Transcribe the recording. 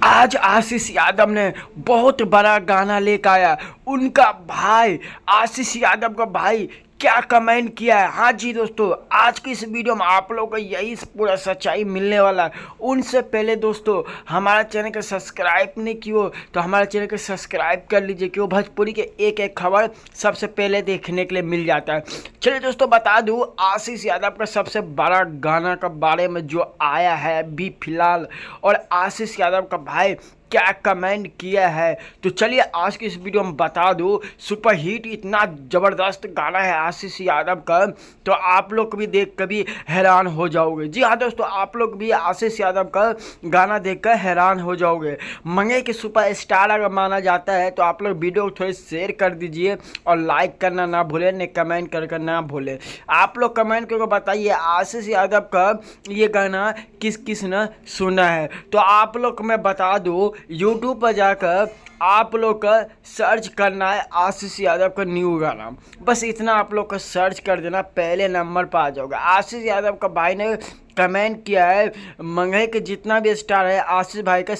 आज आशीष यादव ने बहुत बड़ा गाना लेकर आया। उनका भाई आशीष यादव का भाई क्या कमेंट किया है। हाँ जी दोस्तों, आज की इस वीडियो में आप लोगों को यही पूरा सच्चाई मिलने वाला है। उनसे पहले दोस्तों, हमारा चैनल को सब्सक्राइब नहीं किया तो हमारा चैनल को सब्सक्राइब कर लीजिए, क्यों भोजपुरी के एक एक खबर सबसे पहले देखने के लिए मिल जाता है। चलिए दोस्तों, बता दूँ आशीष यादव का सबसे बड़ा गाना के बारे में जो आया है अभी फिलहाल, और आशीष यादव का भाई क्या कमेंट किया है। तो चलिए आज की इस वीडियो में बता दूं, सुपर हिट इतना ज़बरदस्त गाना है आशीष यादव का, तो आप लोग भी देख कर भी हैरान हो जाओगे। जी हाँ दोस्तों, आप लोग भी आशीष यादव का गाना देखकर हैरान हो जाओगे। मंगे के सुपर स्टार अगर माना जाता है तो आप लोग वीडियो को थोड़ी शेयर कर दीजिए और लाइक करना ना भूलें, ने कमेंट कर ना भूलें। आप लोग कमेंट करके बताइए आशीष यादव का ये गाना किस किस ने सुना है। तो आप लोग को मैं बता दूँ, यूट्यूब पर जाकर आप लोग का सर्च करना है आशीष यादव का न्यू गाना। बस इतना आप लोग का सर्च कर देना, पहले नंबर पर आ जाओगे। आशीष यादव का भाई ने कमेंट किया है, मंगे के जितना भी स्टार है आशीष भाई का